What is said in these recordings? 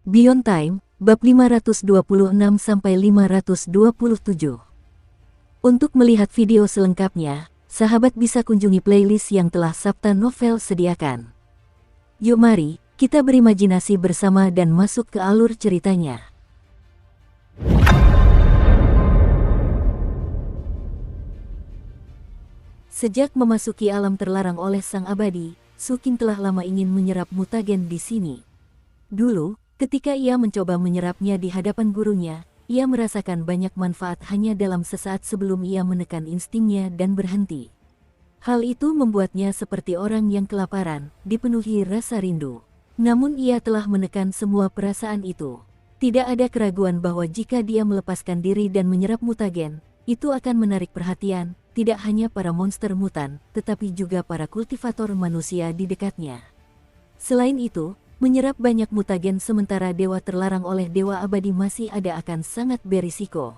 Beyond Time, bab 526-527. Untuk melihat video selengkapnya, sahabat bisa kunjungi playlist yang telah Sabta Novel sediakan. Yuk mari, kita berimajinasi bersama dan masuk ke alur ceritanya. Sejak memasuki alam terlarang oleh Sang Abadi, Suking telah lama ingin menyerap mutagen di sini. Dulu, ketika ia mencoba menyerapnya di hadapan gurunya, ia merasakan banyak manfaat hanya dalam sesaat sebelum ia menekan instingnya dan berhenti. Hal itu membuatnya seperti orang yang kelaparan, dipenuhi rasa rindu. Namun ia telah menekan semua perasaan itu. Tidak ada keraguan bahwa jika dia melepaskan diri dan menyerap mutagen, itu akan menarik perhatian, tidak hanya para monster mutan, tetapi juga para kultivator manusia di dekatnya. Selain itu, menyerap banyak mutagen sementara dewa terlarang oleh Dewa Abadi masih ada akan sangat berisiko.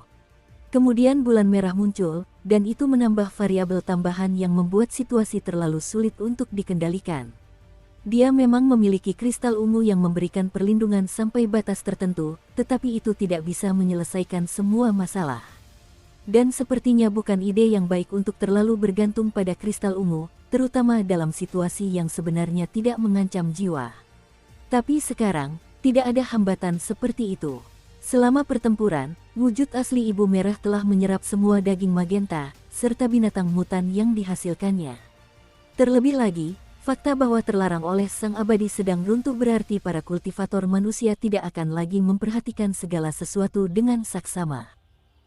Kemudian bulan merah muncul, dan itu menambah variabel tambahan yang membuat situasi terlalu sulit untuk dikendalikan. Dia memang memiliki kristal ungu yang memberikan perlindungan sampai batas tertentu, tetapi itu tidak bisa menyelesaikan semua masalah. Dan sepertinya bukan ide yang baik untuk terlalu bergantung pada kristal ungu, terutama dalam situasi yang sebenarnya tidak mengancam jiwa. Tapi sekarang, tidak ada hambatan seperti itu. Selama pertempuran, wujud asli Ibu Merah telah menyerap semua daging magenta, serta binatang mutan yang dihasilkannya. Terlebih lagi, fakta bahwa terlarang oleh Sang Abadi sedang runtuh berarti para kultivator manusia tidak akan lagi memperhatikan segala sesuatu dengan saksama.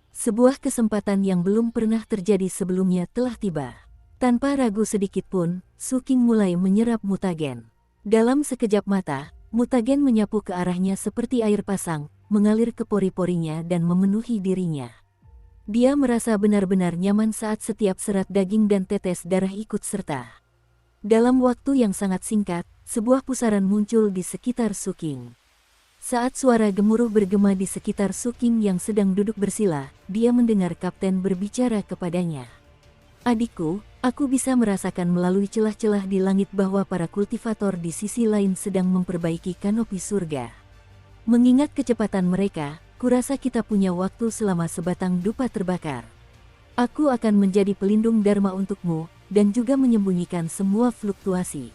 Sebuah kesempatan yang belum pernah terjadi sebelumnya telah tiba. Tanpa ragu sedikit pun, Suking mulai menyerap mutagen. Dalam sekejap mata, mutagen menyapu ke arahnya seperti air pasang, mengalir ke pori-porinya dan memenuhi dirinya. Dia merasa benar-benar nyaman saat setiap serat daging dan tetes darah ikut serta. Dalam waktu yang sangat singkat, sebuah pusaran muncul di sekitar Suking. Saat suara gemuruh bergema di sekitar Suking yang sedang duduk bersila, dia mendengar kapten berbicara kepadanya. "Adikku, aku bisa merasakan melalui celah-celah di langit bahwa para kultivator di sisi lain sedang memperbaiki kanopi surga. Mengingat kecepatan mereka, kurasa kita punya waktu selama sebatang dupa terbakar. Aku akan menjadi pelindung Dharma untukmu, dan juga menyembunyikan semua fluktuasi.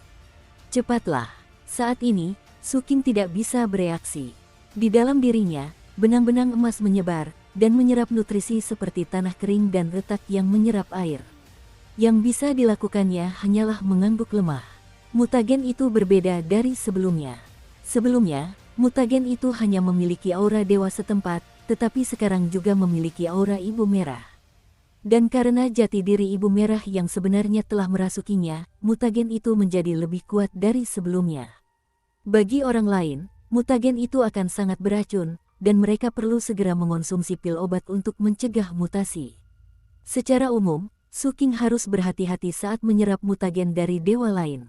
Cepatlah." Saat ini, Suking tidak bisa bereaksi. Di dalam dirinya, benang-benang emas menyebar, dan menyerap nutrisi seperti tanah kering dan retak yang menyerap air. Yang bisa dilakukannya hanyalah mengangguk lemah. Mutagen itu berbeda dari sebelumnya. Sebelumnya, mutagen itu hanya memiliki aura dewa setempat, tetapi sekarang juga memiliki aura Ibu Merah. Dan karena jati diri Ibu Merah yang sebenarnya telah merasukinya, mutagen itu menjadi lebih kuat dari sebelumnya. Bagi orang lain, mutagen itu akan sangat beracun, dan mereka perlu segera mengonsumsi pil obat untuk mencegah mutasi. Secara umum, Suking harus berhati-hati saat menyerap mutagen dari dewa lain.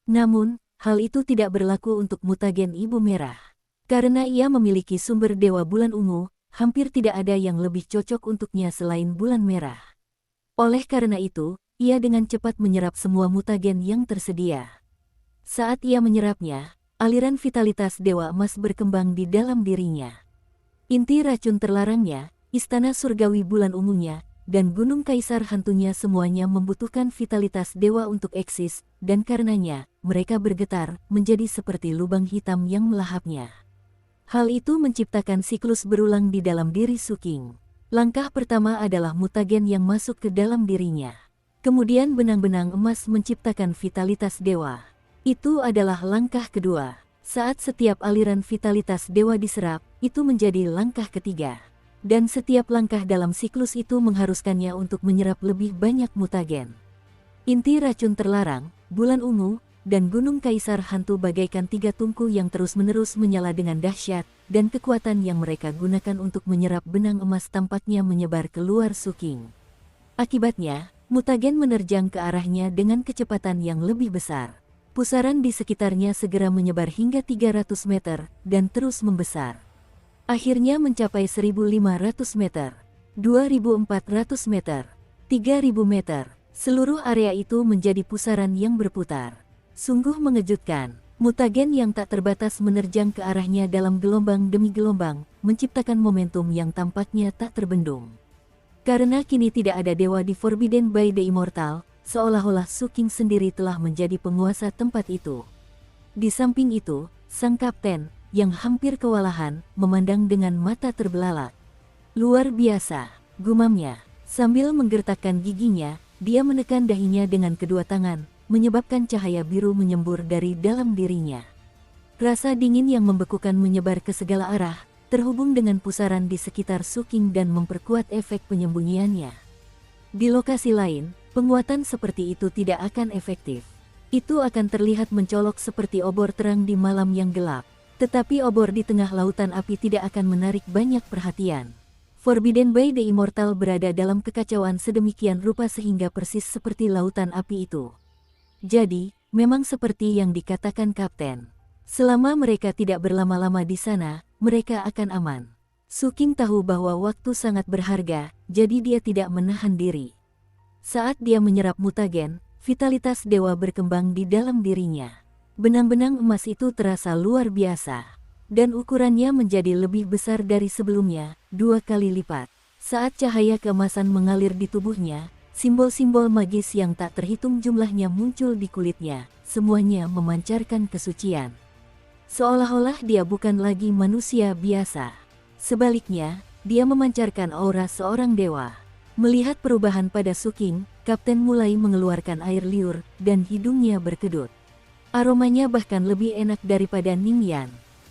Namun, hal itu tidak berlaku untuk mutagen Ibu Merah. Karena ia memiliki sumber dewa bulan ungu, hampir tidak ada yang lebih cocok untuknya selain bulan merah. Oleh karena itu, ia dengan cepat menyerap semua mutagen yang tersedia. Saat ia menyerapnya, aliran vitalitas Dewa Emas berkembang di dalam dirinya. Inti racun terlarangnya, istana surgawi bulan ungunya, dan gunung kaisar hantunya semuanya membutuhkan vitalitas dewa untuk eksis, dan karenanya, mereka bergetar, menjadi seperti lubang hitam yang melahapnya. Hal itu menciptakan siklus berulang di dalam diri Suking. Langkah pertama adalah mutagen yang masuk ke dalam dirinya. Kemudian benang-benang emas menciptakan vitalitas dewa. Itu adalah langkah kedua. Saat setiap aliran vitalitas dewa diserap, itu menjadi langkah ketiga. Dan setiap langkah dalam siklus itu mengharuskannya untuk menyerap lebih banyak mutagen. Inti racun terlarang, bulan ungu, dan gunung kaisar hantu bagaikan tiga tungku yang terus-menerus menyala dengan dahsyat, dan kekuatan yang mereka gunakan untuk menyerap benang emas tampaknya menyebar keluar Suking. Akibatnya, mutagen menerjang ke arahnya dengan kecepatan yang lebih besar. Pusaran di sekitarnya segera menyebar hingga 300 meter, dan terus membesar. Akhirnya mencapai 1.500 meter, 2.400 meter, 3.000 meter. Seluruh area itu menjadi pusaran yang berputar. Sungguh mengejutkan. Mutagen yang tak terbatas menerjang ke arahnya dalam gelombang demi gelombang, menciptakan momentum yang tampaknya tak terbendung. Karena kini tidak ada dewa di Forbidden by the Immortal, seolah-olah Suking sendiri telah menjadi penguasa tempat itu. Di samping itu, sang kapten, yang hampir kewalahan, memandang dengan mata terbelalak. Luar biasa, gumamnya. Sambil menggertakkan giginya, dia menekan dahinya dengan kedua tangan, menyebabkan cahaya biru menyembur dari dalam dirinya. Rasa dingin yang membekukan menyebar ke segala arah, terhubung dengan pusaran di sekitar Suking dan memperkuat efek penyembunyiannya. Di lokasi lain, penguatan seperti itu tidak akan efektif. Itu akan terlihat mencolok seperti obor terang di malam yang gelap. Tetapi obor di tengah lautan api tidak akan menarik banyak perhatian. Forbidden by the Immortal berada dalam kekacauan sedemikian rupa sehingga persis seperti lautan api itu. Jadi, memang seperti yang dikatakan Kapten. Selama mereka tidak berlama-lama di sana, mereka akan aman. Suking tahu bahwa waktu sangat berharga, jadi dia tidak menahan diri. Saat dia menyerap mutagen, vitalitas dewa berkembang di dalam dirinya. Benang-benang emas itu terasa luar biasa. Dan ukurannya menjadi lebih besar dari sebelumnya, 2 kali lipat. Saat cahaya keemasan mengalir di tubuhnya, simbol-simbol magis yang tak terhitung jumlahnya muncul di kulitnya, semuanya memancarkan kesucian. Seolah-olah dia bukan lagi manusia biasa. Sebaliknya, dia memancarkan aura seorang dewa. Melihat perubahan pada Suking, Kapten mulai mengeluarkan air liur, dan hidungnya berkedut. Aromanya bahkan lebih enak daripada Ningyan.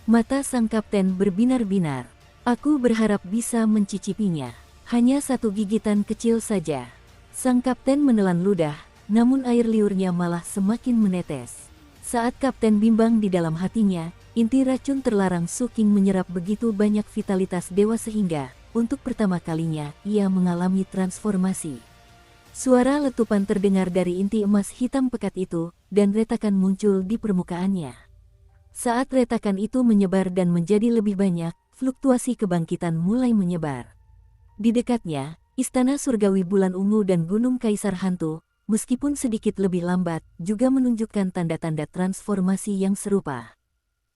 Mata sang kapten berbinar-binar. Aku berharap bisa mencicipinya. Hanya 1 gigitan kecil saja. Sang kapten menelan ludah, namun air liurnya malah semakin menetes. Saat kapten bimbang di dalam hatinya, inti racun terlarang Suking menyerap begitu banyak vitalitas dewa sehingga, untuk pertama kalinya, ia mengalami transformasi. Suara letupan terdengar dari inti emas hitam pekat itu, dan retakan muncul di permukaannya. Saat retakan itu menyebar dan menjadi lebih banyak, fluktuasi kebangkitan mulai menyebar. Di dekatnya, Istana Surgawi Bulan Ungu dan Gunung Kaisar Hantu, meskipun sedikit lebih lambat, juga menunjukkan tanda-tanda transformasi yang serupa.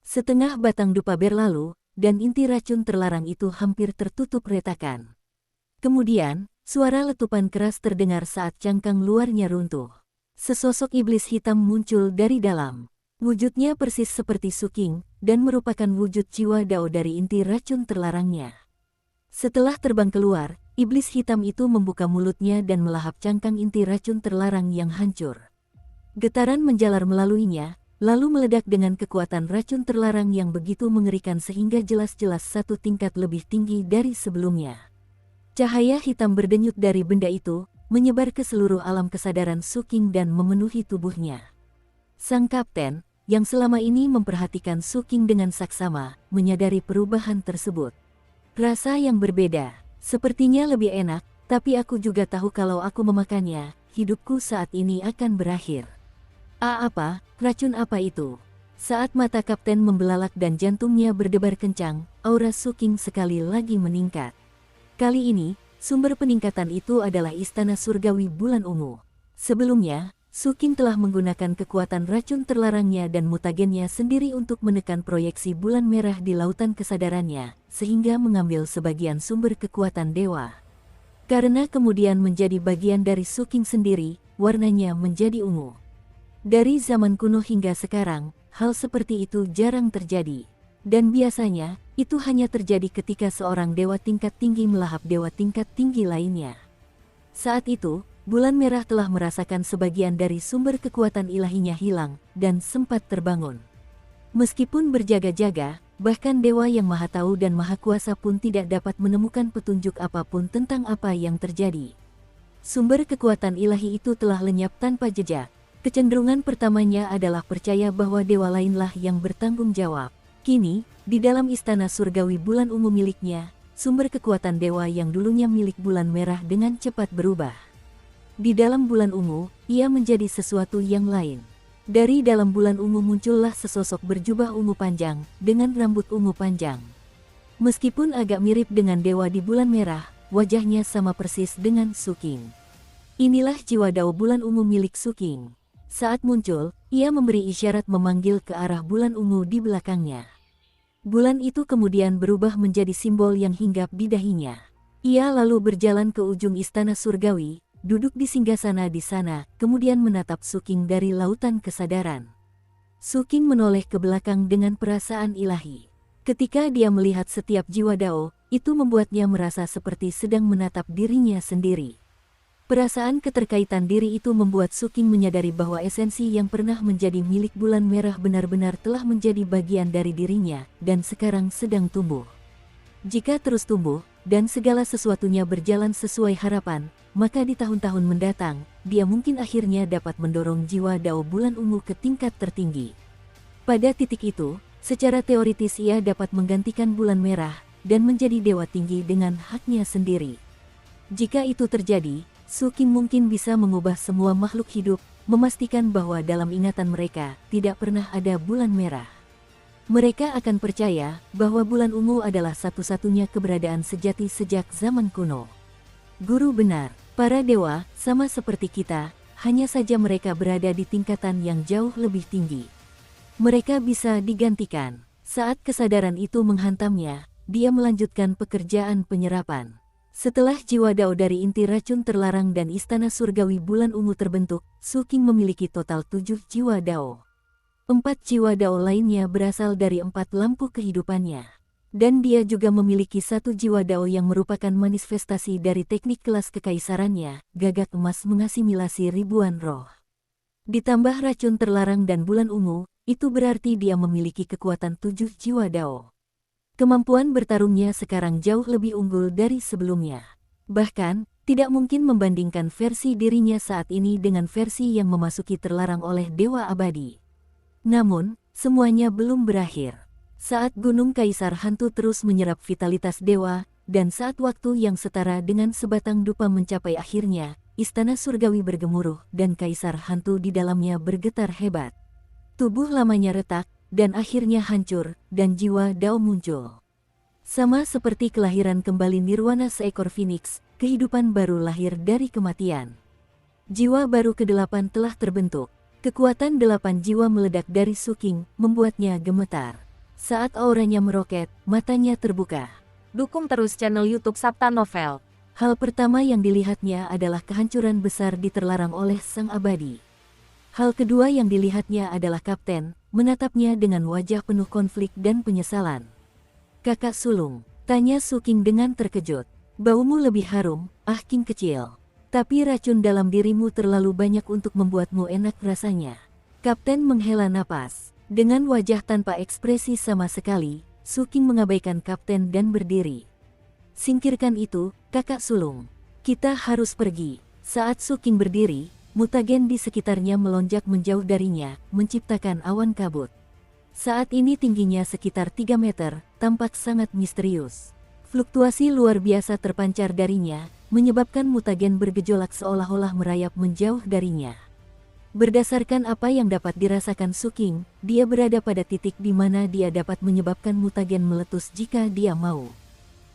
Setengah batang dupa berlalu, dan inti racun terlarang itu hampir tertutup retakan. Kemudian, suara letupan keras terdengar saat cangkang luarnya runtuh. Sesosok iblis hitam muncul dari dalam. Wujudnya persis seperti Suking, dan merupakan wujud jiwa Dao dari inti racun terlarangnya. Setelah terbang keluar, iblis hitam itu membuka mulutnya dan melahap cangkang inti racun terlarang yang hancur. Getaran menjalar melaluinya, lalu meledak dengan kekuatan racun terlarang yang begitu mengerikan sehingga jelas-jelas 1 tingkat lebih tinggi dari sebelumnya. Cahaya hitam berdenyut dari benda itu, menyebar ke seluruh alam kesadaran Suking dan memenuhi tubuhnya. Sang kapten, yang selama ini memperhatikan Suking dengan saksama, menyadari perubahan tersebut. Rasa yang berbeda, sepertinya lebih enak, tapi aku juga tahu kalau aku memakannya, hidupku saat ini akan berakhir. Apa? Racun apa itu? Saat mata kapten membelalak dan jantungnya berdebar kencang, aura Suking sekali lagi meningkat. Kali ini, sumber peningkatan itu adalah Istana Surgawi Bulan Ungu. Sebelumnya, Suking telah menggunakan kekuatan racun terlarangnya dan mutagennya sendiri untuk menekan proyeksi bulan merah di lautan kesadarannya, sehingga mengambil sebagian sumber kekuatan dewa. Karena kemudian menjadi bagian dari Suking sendiri, warnanya menjadi ungu. Dari zaman kuno hingga sekarang, hal seperti itu jarang terjadi. Dan biasanya, itu hanya terjadi ketika seorang dewa tingkat tinggi melahap dewa tingkat tinggi lainnya. Saat itu, bulan merah telah merasakan sebagian dari sumber kekuatan ilahinya hilang, dan sempat terbangun. Meskipun berjaga-jaga, bahkan dewa yang maha tahu dan maha kuasa pun tidak dapat menemukan petunjuk apapun tentang apa yang terjadi. Sumber kekuatan ilahi itu telah lenyap tanpa jejak. Kecenderungan pertamanya adalah percaya bahwa dewa lainlah yang bertanggung jawab. Kini, di dalam Istana Surgawi Bulan Ungu miliknya, sumber kekuatan dewa yang dulunya milik bulan merah dengan cepat berubah. Di dalam bulan ungu, ia menjadi sesuatu yang lain. Dari dalam bulan ungu muncullah sesosok berjubah ungu panjang, dengan rambut ungu panjang. Meskipun agak mirip dengan dewa di bulan merah, wajahnya sama persis dengan Suking. Inilah jiwa Dao bulan ungu milik Suking. Saat muncul, ia memberi isyarat memanggil ke arah bulan ungu di belakangnya. Bulan itu kemudian berubah menjadi simbol yang hinggap di dahinya. Ia lalu berjalan ke ujung istana surgawi, duduk di singgasana di sana, kemudian menatap Suking dari lautan kesadaran. Suking menoleh ke belakang dengan perasaan ilahi. Ketika dia melihat setiap jiwa Dao, itu membuatnya merasa seperti sedang menatap dirinya sendiri. Perasaan keterkaitan diri itu membuat Suking menyadari bahwa esensi yang pernah menjadi milik bulan merah benar-benar telah menjadi bagian dari dirinya, dan sekarang sedang tumbuh. Jika terus tumbuh, dan segala sesuatunya berjalan sesuai harapan, maka di tahun-tahun mendatang, dia mungkin akhirnya dapat mendorong jiwa Dao bulan ungu ke tingkat tertinggi. Pada titik itu, secara teoritis ia dapat menggantikan bulan merah, dan menjadi dewa tinggi dengan haknya sendiri. Jika itu terjadi, Suking mungkin bisa mengubah semua makhluk hidup, memastikan bahwa dalam ingatan mereka tidak pernah ada bulan merah. Mereka akan percaya bahwa bulan ungu adalah satu-satunya keberadaan sejati sejak zaman kuno. Guru benar, para dewa, sama seperti kita, hanya saja mereka berada di tingkatan yang jauh lebih tinggi. Mereka bisa digantikan. Saat kesadaran itu menghantamnya, dia melanjutkan pekerjaan penyerapan. Setelah jiwa Dao dari inti racun terlarang dan istana surgawi bulan ungu terbentuk, Suking memiliki total 7 jiwa Dao. 4 jiwa Dao lainnya berasal dari 4 lampu kehidupannya. Dan dia juga memiliki 1 jiwa Dao yang merupakan manifestasi dari teknik kelas kekaisarannya, gagak emas mengasimilasi ribuan roh. Ditambah racun terlarang dan bulan ungu, itu berarti dia memiliki kekuatan 7 jiwa Dao. Kemampuan bertarungnya sekarang jauh lebih unggul dari sebelumnya. Bahkan, tidak mungkin membandingkan versi dirinya saat ini dengan versi yang memasuki terlarang oleh Dewa Abadi. Namun, semuanya belum berakhir. Saat Gunung Kaisar Hantu terus menyerap vitalitas dewa, dan saat waktu yang setara dengan sebatang dupa mencapai akhirnya, istana surgawi bergemuruh dan Kaisar Hantu di dalamnya bergetar hebat. Tubuh lamanya retak, dan akhirnya hancur, dan jiwa Dao muncul. Sama seperti kelahiran kembali nirwana seekor phoenix, kehidupan baru lahir dari kematian. Jiwa baru ke-8 telah terbentuk. Kekuatan 8 jiwa meledak dari Suking, membuatnya gemetar. Saat auranya meroket, matanya terbuka. Dukung terus channel YouTube Sabta Novel. Hal pertama yang dilihatnya adalah kehancuran besar diterlarang oleh Sang Abadi. Hal kedua yang dilihatnya adalah Kapten, menatapnya dengan wajah penuh konflik dan penyesalan. "Kakak sulung," tanya Suking dengan terkejut. "Baumu lebih harum, King kecil. Tapi racun dalam dirimu terlalu banyak untuk membuatmu enak rasanya." Kapten menghela napas. Dengan wajah tanpa ekspresi sama sekali, Suking mengabaikan Kapten dan berdiri. "Singkirkan itu, kakak sulung. Kita harus pergi." Saat Suking berdiri, mutagen di sekitarnya melonjak menjauh darinya, menciptakan awan kabut. Saat ini tingginya sekitar 3 meter, tampak sangat misterius. Fluktuasi luar biasa terpancar darinya, menyebabkan mutagen bergejolak seolah-olah merayap menjauh darinya. Berdasarkan apa yang dapat dirasakan Suking, dia berada pada titik di mana dia dapat menyebabkan mutagen meletus jika dia mau.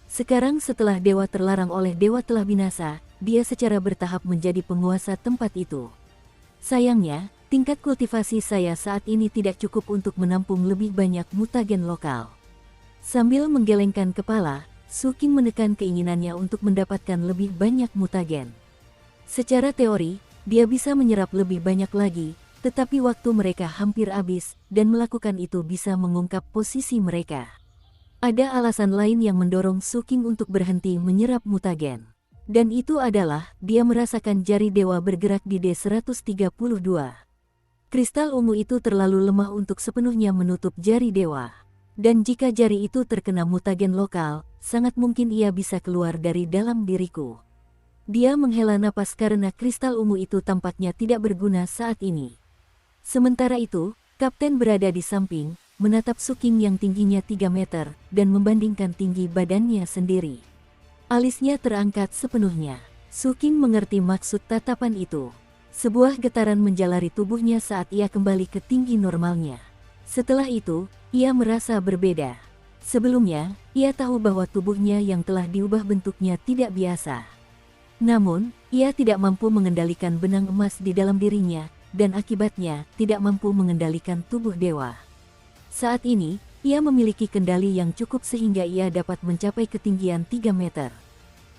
Sekarang setelah dewa terlarang oleh dewa telah binasa, dia secara bertahap menjadi penguasa tempat itu. Sayangnya, tingkat kultivasi saya saat ini tidak cukup untuk menampung lebih banyak mutagen lokal. Sambil menggelengkan kepala, Suking menekan keinginannya untuk mendapatkan lebih banyak mutagen. Secara teori, dia bisa menyerap lebih banyak lagi, tetapi waktu mereka hampir habis, dan melakukan itu bisa mengungkap posisi mereka. Ada alasan lain yang mendorong Suking untuk berhenti menyerap mutagen. Dan itu adalah, dia merasakan jari dewa bergerak di D132. Kristal ungu itu terlalu lemah untuk sepenuhnya menutup jari dewa. Dan jika jari itu terkena mutagen lokal, sangat mungkin ia bisa keluar dari dalam diriku. Dia menghela napas karena kristal ungu itu tampaknya tidak berguna saat ini. Sementara itu, Kapten berada di samping, menatap Suking yang tingginya 3 meter, dan membandingkan tinggi badannya sendiri. Alisnya terangkat sepenuhnya. Suking mengerti maksud tatapan itu. Sebuah getaran menjalari tubuhnya saat ia kembali ke tinggi normalnya. Setelah itu, ia merasa berbeda. Sebelumnya, ia tahu bahwa tubuhnya yang telah diubah bentuknya tidak biasa. Namun, ia tidak mampu mengendalikan benang emas di dalam dirinya, dan akibatnya tidak mampu mengendalikan tubuh dewa. Saat ini, ia memiliki kendali yang cukup sehingga ia dapat mencapai ketinggian 3 meter.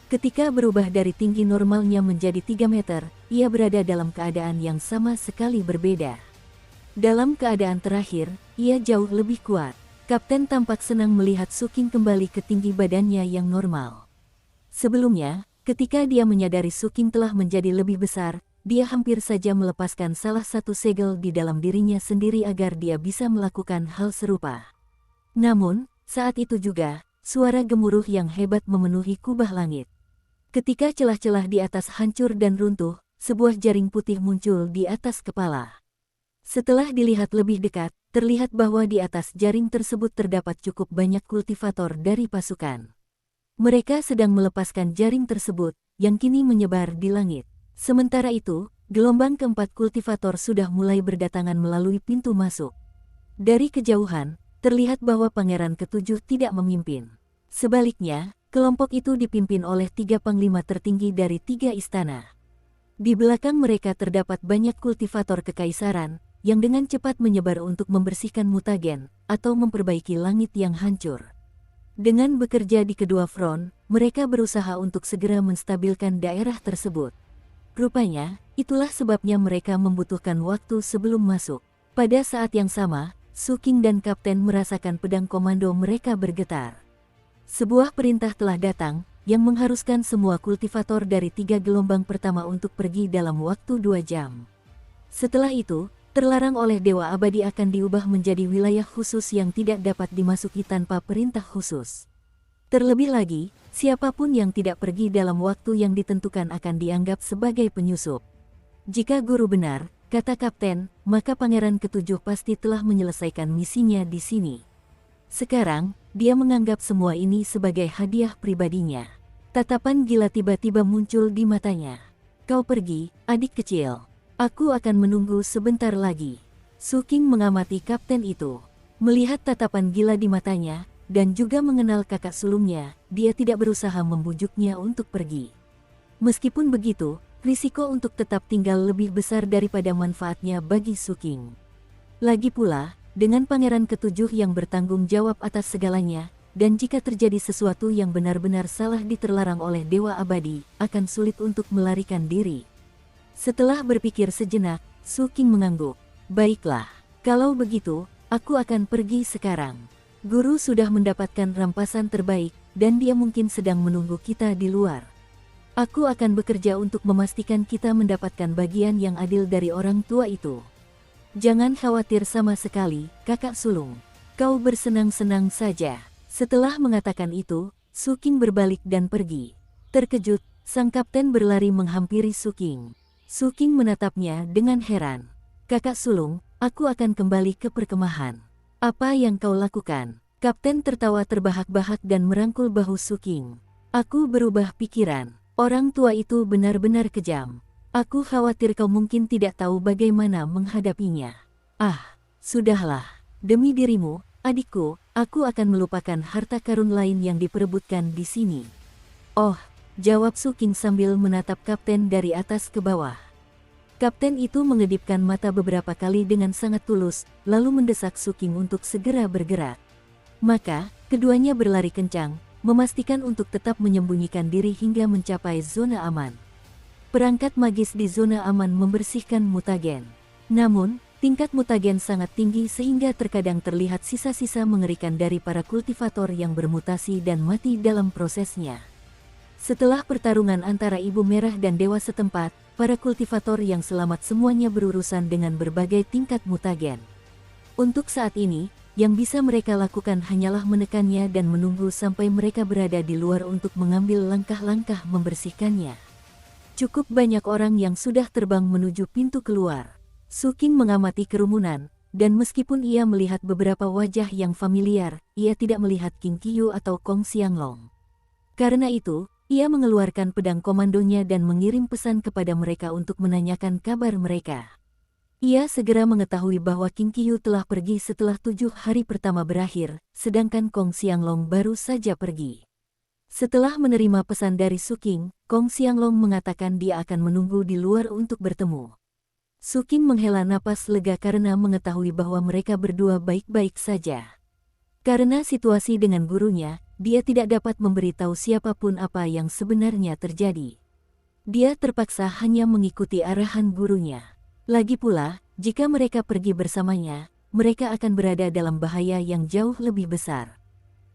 Ketika berubah dari tinggi normalnya menjadi 3 meter, ia berada dalam keadaan yang sama sekali berbeda. Dalam keadaan terakhir, ia jauh lebih kuat. Kapten tampak senang melihat Su Qing kembali ke tinggi badannya yang normal. Sebelumnya, ketika dia menyadari Su Qing telah menjadi lebih besar, dia hampir saja melepaskan salah satu segel di dalam dirinya sendiri agar dia bisa melakukan hal serupa. Namun, saat itu juga, suara gemuruh yang hebat memenuhi kubah langit. Ketika celah-celah di atas hancur dan runtuh, sebuah jaring putih muncul di atas kepala. Setelah dilihat lebih dekat, terlihat bahwa di atas jaring tersebut terdapat cukup banyak kultivator dari pasukan. Mereka sedang melepaskan jaring tersebut, yang kini menyebar di langit. Sementara itu, gelombang keempat kultivator sudah mulai berdatangan melalui pintu masuk. Dari kejauhan, terlihat bahwa Pangeran Ketujuh tidak memimpin. Sebaliknya, kelompok itu dipimpin oleh 3 panglima tertinggi dari 3 istana. Di belakang mereka terdapat banyak kultivator kekaisaran, yang dengan cepat menyebar untuk membersihkan mutagen, atau memperbaiki langit yang hancur. Dengan bekerja di kedua front, mereka berusaha untuk segera menstabilkan daerah tersebut. Rupanya, itulah sebabnya mereka membutuhkan waktu sebelum masuk. Pada saat yang sama, Su Qing dan Kapten merasakan pedang komando mereka bergetar. Sebuah perintah telah datang, yang mengharuskan semua kultivator dari 3 gelombang pertama untuk pergi dalam waktu 2 jam. Setelah itu, terlarang oleh Dewa Abadi akan diubah menjadi wilayah khusus yang tidak dapat dimasuki tanpa perintah khusus. Terlebih lagi, siapapun yang tidak pergi dalam waktu yang ditentukan akan dianggap sebagai penyusup. Jika guru benar, kata Kapten, maka Pangeran Ketujuh pasti telah menyelesaikan misinya di sini. Sekarang, dia menganggap semua ini sebagai hadiah pribadinya. Tatapan gila tiba-tiba muncul di matanya. Kau pergi, adik kecil. Aku akan menunggu sebentar lagi. Su Qing mengamati kapten itu. Melihat tatapan gila di matanya, dan juga mengenal kakak sulungnya, dia tidak berusaha membujuknya untuk pergi. Meskipun begitu, risiko untuk tetap tinggal lebih besar daripada manfaatnya bagi Su Qing. Lagi pula, dengan Pangeran Ketujuh yang bertanggung jawab atas segalanya, dan jika terjadi sesuatu yang benar-benar salah diterlarang oleh Dewa Abadi, akan sulit untuk melarikan diri. Setelah berpikir sejenak, Su Qing mengangguk. Baiklah, kalau begitu, aku akan pergi sekarang. Guru sudah mendapatkan rampasan terbaik, dan dia mungkin sedang menunggu kita di luar. Aku akan bekerja untuk memastikan kita mendapatkan bagian yang adil dari orang tua itu. Jangan khawatir sama sekali, kakak sulung. Kau bersenang-senang saja. Setelah mengatakan itu, Su Qing berbalik dan pergi. Terkejut, sang kapten berlari menghampiri Su Qing. Su Qing menatapnya dengan heran. Kakak sulung, aku akan kembali ke perkemahan. Apa yang kau lakukan? Kapten tertawa terbahak-bahak dan merangkul bahu Su Qing. Aku berubah pikiran. Orang tua itu benar-benar kejam. Aku khawatir kau mungkin tidak tahu bagaimana menghadapinya. Ah, sudahlah. Demi dirimu, adikku, aku akan melupakan harta karun lain yang diperebutkan di sini. Oh, jawab Su Qing sambil menatap kapten dari atas ke bawah. Kapten itu mengedipkan mata beberapa kali dengan sangat tulus, lalu mendesak Su Qing untuk segera bergerak. Maka, keduanya berlari kencang, memastikan untuk tetap menyembunyikan diri hingga mencapai zona aman. Perangkat magis di zona aman membersihkan mutagen. Namun, tingkat mutagen sangat tinggi sehingga terkadang terlihat sisa-sisa mengerikan dari para kultivator yang bermutasi dan mati dalam prosesnya. Setelah pertarungan antara Ibu Merah dan Dewa setempat, para kultivator yang selamat semuanya berurusan dengan berbagai tingkat mutagen. Untuk saat ini, yang bisa mereka lakukan hanyalah menekannya dan menunggu sampai mereka berada di luar untuk mengambil langkah-langkah membersihkannya. Cukup banyak orang yang sudah terbang menuju pintu keluar. Su Qing mengamati kerumunan, dan meskipun ia melihat beberapa wajah yang familiar, ia tidak melihat Qing Qiyu atau Kong Xianglong. Karena itu, ia mengeluarkan pedang komandonya dan mengirim pesan kepada mereka untuk menanyakan kabar mereka. Ia segera mengetahui bahwa Qing Qiyu telah pergi setelah 7 hari pertama berakhir, sedangkan Kong Xianglong baru saja pergi. Setelah menerima pesan dari Su Qing, Kong Xianglong mengatakan dia akan menunggu di luar untuk bertemu. Suking menghela napas lega karena mengetahui bahwa mereka berdua baik-baik saja. Karena situasi dengan gurunya, dia tidak dapat memberitahu siapapun apa yang sebenarnya terjadi. Dia terpaksa hanya mengikuti arahan gurunya. Lagi pula, jika mereka pergi bersamanya, mereka akan berada dalam bahaya yang jauh lebih besar.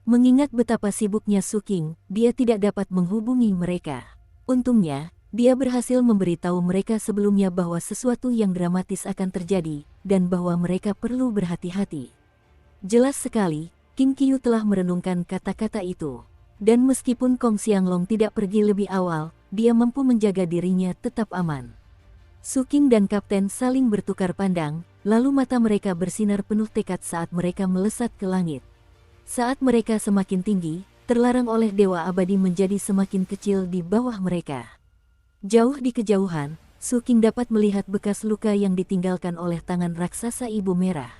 Mengingat betapa sibuknya Suking, dia tidak dapat menghubungi mereka. Untungnya, dia berhasil memberitahu mereka sebelumnya bahwa sesuatu yang dramatis akan terjadi, dan bahwa mereka perlu berhati-hati. Jelas sekali, King Qiu telah merenungkan kata-kata itu. Dan meskipun Kong Xianglong tidak pergi lebih awal, dia mampu menjaga dirinya tetap aman. Suking dan Kapten saling bertukar pandang, lalu mata mereka bersinar penuh tekad saat mereka melesat ke langit. Saat mereka semakin tinggi, terlarang oleh Dewa Abadi menjadi semakin kecil di bawah mereka. Jauh di kejauhan, Suking dapat melihat bekas luka yang ditinggalkan oleh tangan raksasa Ibu Merah.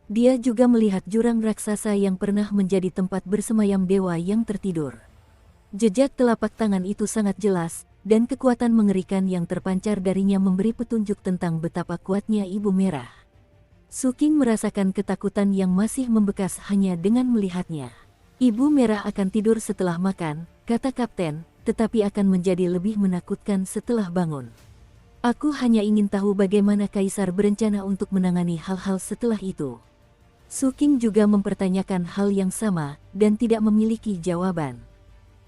Dia juga melihat jurang raksasa yang pernah menjadi tempat bersemayam dewa yang tertidur. Jejak telapak tangan itu sangat jelas, dan kekuatan mengerikan yang terpancar darinya memberi petunjuk tentang betapa kuatnya Ibu Merah. Suking merasakan ketakutan yang masih membekas hanya dengan melihatnya. Ibu Merah akan tidur setelah makan, kata Kapten, tetapi akan menjadi lebih menakutkan setelah bangun. Aku hanya ingin tahu bagaimana Kaisar berencana untuk menangani hal-hal setelah itu. Suking juga mempertanyakan hal yang sama, dan tidak memiliki jawaban.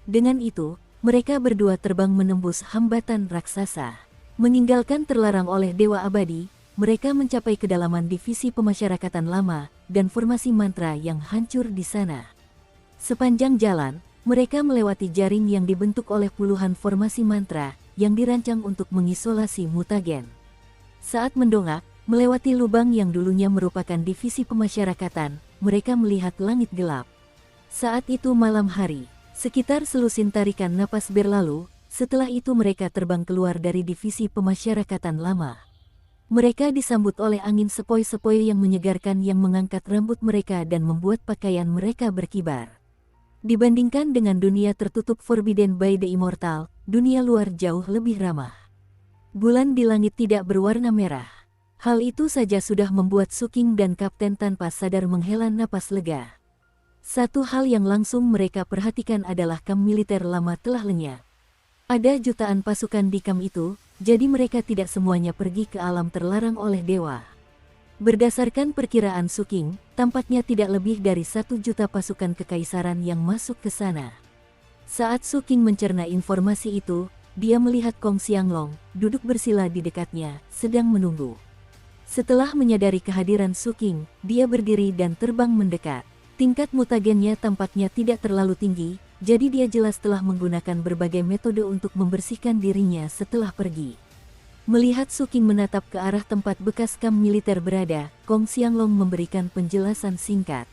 Dengan itu, mereka berdua terbang menembus hambatan raksasa. Meninggalkan terlarang oleh Dewa Abadi, mereka mencapai kedalaman divisi pemasyarakatan lama, dan formasi mantra yang hancur di sana. Sepanjang jalan, mereka melewati jaring yang dibentuk oleh puluhan formasi mantra, yang dirancang untuk mengisolasi mutagen. Saat mendongak, melewati lubang yang dulunya merupakan divisi pemasyarakatan, mereka melihat langit gelap. Saat itu malam hari, sekitar selusin tarikan napas berlalu, setelah itu mereka terbang keluar dari divisi pemasyarakatan lama. Mereka disambut oleh angin sepoi-sepoi yang menyegarkan yang mengangkat rambut mereka dan membuat pakaian mereka berkibar. Dibandingkan dengan dunia tertutup Forbidden by the Immortal, dunia luar jauh lebih ramah. Bulan di langit tidak berwarna merah. Hal itu saja sudah membuat Suking dan Kapten tanpa sadar menghela napas lega. Satu hal yang langsung mereka perhatikan adalah kamp militer lama telah lenyap. Ada jutaan pasukan di kamp itu, jadi mereka tidak semuanya pergi ke alam terlarang oleh dewa. Berdasarkan perkiraan Suking, tampaknya tidak lebih dari 1 juta pasukan kekaisaran yang masuk ke sana. Saat Suking mencerna informasi itu, dia melihat Kong Xianglong, duduk bersila di dekatnya, sedang menunggu. Setelah menyadari kehadiran Suking, dia berdiri dan terbang mendekat. Tingkat mutagennya tampaknya tidak terlalu tinggi, jadi dia jelas telah menggunakan berbagai metode untuk membersihkan dirinya setelah pergi. Melihat Suking menatap ke arah tempat bekas kamp militer berada, Kong Xianglong memberikan penjelasan singkat.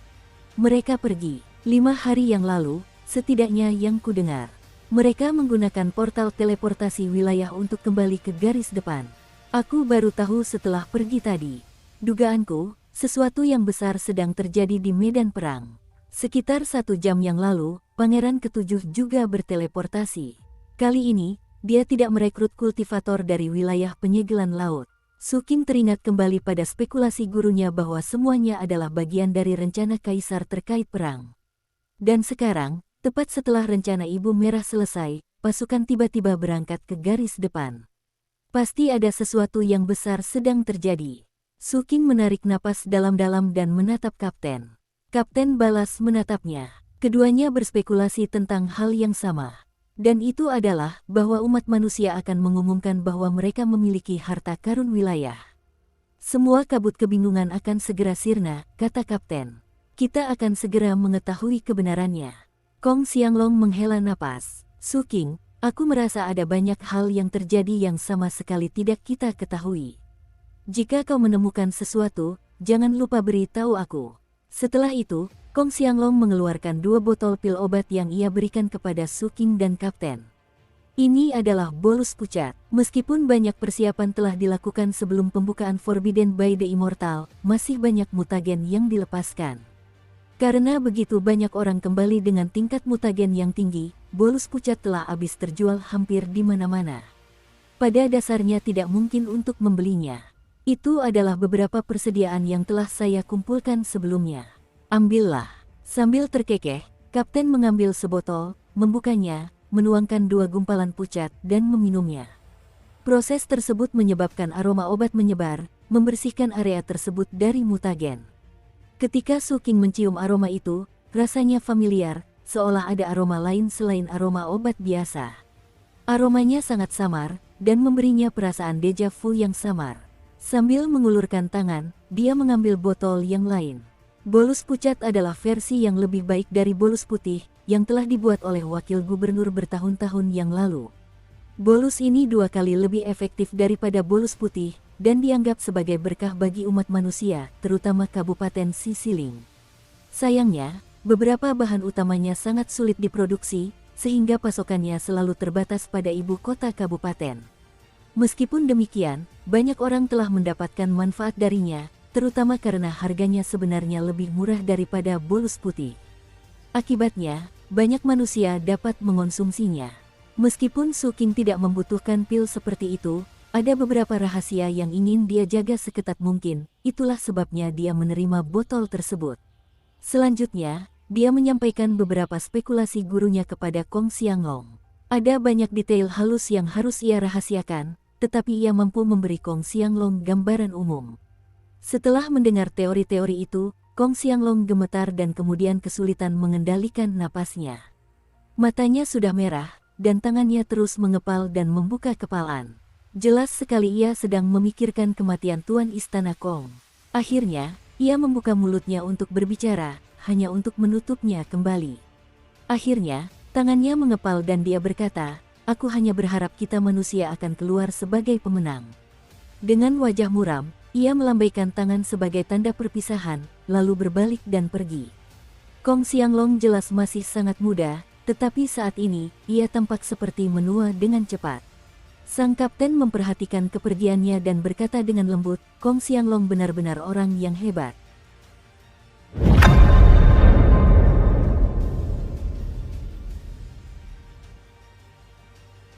Mereka pergi 5 hari yang lalu, setidaknya yang kudengar. Mereka menggunakan portal teleportasi wilayah untuk kembali ke garis depan. Aku baru tahu setelah pergi tadi. Dugaanku, sesuatu yang besar sedang terjadi di medan perang. Sekitar 1 jam yang lalu, Pangeran Ketujuh juga berteleportasi. Kali ini, dia tidak merekrut kultivator dari wilayah penyegelan laut. Suking teringat kembali pada spekulasi gurunya bahwa semuanya adalah bagian dari rencana Kaisar terkait perang. Dan sekarang, tepat setelah rencana Ibu Merah selesai, pasukan tiba-tiba berangkat ke garis depan. Pasti ada sesuatu yang besar sedang terjadi. Suking menarik napas dalam-dalam dan menatap Kapten. Kapten balas menatapnya. Keduanya berspekulasi tentang hal yang sama. Dan itu adalah bahwa umat manusia akan mengumumkan bahwa mereka memiliki harta karun wilayah. Semua kabut kebingungan akan segera sirna, kata Kapten. Kita akan segera mengetahui kebenarannya. Kong Xianglong menghela napas. Suking, aku merasa ada banyak hal yang terjadi yang sama sekali tidak kita ketahui. Jika kau menemukan sesuatu, jangan lupa beritahu aku. Setelah itu, Kong Xianglong mengeluarkan 2 botol pil obat yang ia berikan kepada Suking dan Kapten. Ini adalah bolus pucat. Meskipun banyak persiapan telah dilakukan sebelum pembukaan Forbidden by the Immortal, masih banyak mutagen yang dilepaskan. Karena begitu banyak orang kembali dengan tingkat mutagen yang tinggi, bolus pucat telah habis terjual hampir di mana-mana. Pada dasarnya tidak mungkin untuk membelinya. Itu adalah beberapa persediaan yang telah saya kumpulkan sebelumnya. Ambillah. Sambil terkekeh, Kapten mengambil sebotol, membukanya, menuangkan 2 gumpalan pucat dan meminumnya. Proses tersebut menyebabkan aroma obat menyebar, membersihkan area tersebut dari mutagen. Ketika Su Qing mencium aroma itu, rasanya familiar, seolah ada aroma lain selain aroma obat biasa. Aromanya sangat samar, dan memberinya perasaan deja vu yang samar. Sambil mengulurkan tangan, dia mengambil botol yang lain. Bolus pucat adalah versi yang lebih baik dari bolus putih, yang telah dibuat oleh wakil gubernur bertahun-tahun yang lalu. Bolus ini 2 kali lebih efektif daripada bolus putih, dan dianggap sebagai berkah bagi umat manusia, terutama Kabupaten Sisiling. Sayangnya, beberapa bahan utamanya sangat sulit diproduksi, sehingga pasokannya selalu terbatas pada ibu kota kabupaten. Meskipun demikian, banyak orang telah mendapatkan manfaat darinya, terutama karena harganya sebenarnya lebih murah daripada bolus putih. Akibatnya, banyak manusia dapat mengonsumsinya. Meskipun Su Qing tidak membutuhkan pil seperti itu, ada beberapa rahasia yang ingin dia jaga seketat mungkin, itulah sebabnya dia menerima botol tersebut. Selanjutnya, dia menyampaikan beberapa spekulasi gurunya kepada Kong Xianglong. Ada banyak detail halus yang harus ia rahasiakan, tetapi ia mampu memberi Kong Xianglong gambaran umum. Setelah mendengar teori-teori itu, Kong Xianglong gemetar dan kemudian kesulitan mengendalikan napasnya. Matanya sudah merah, dan tangannya terus mengepal dan membuka kepalan. Jelas sekali ia sedang memikirkan kematian Tuan Istana Kong. Akhirnya, ia membuka mulutnya untuk berbicara, hanya untuk menutupnya kembali. Akhirnya, tangannya mengepal dan dia berkata, "Aku hanya berharap kita manusia akan keluar sebagai pemenang." Dengan wajah muram, ia melambaikan tangan sebagai tanda perpisahan, lalu berbalik dan pergi. Kong Xianglong jelas masih sangat muda, tetapi saat ini, ia tampak seperti menua dengan cepat. Sang kapten memperhatikan kepergiannya dan berkata dengan lembut, "Kong Xianglong benar-benar orang yang hebat."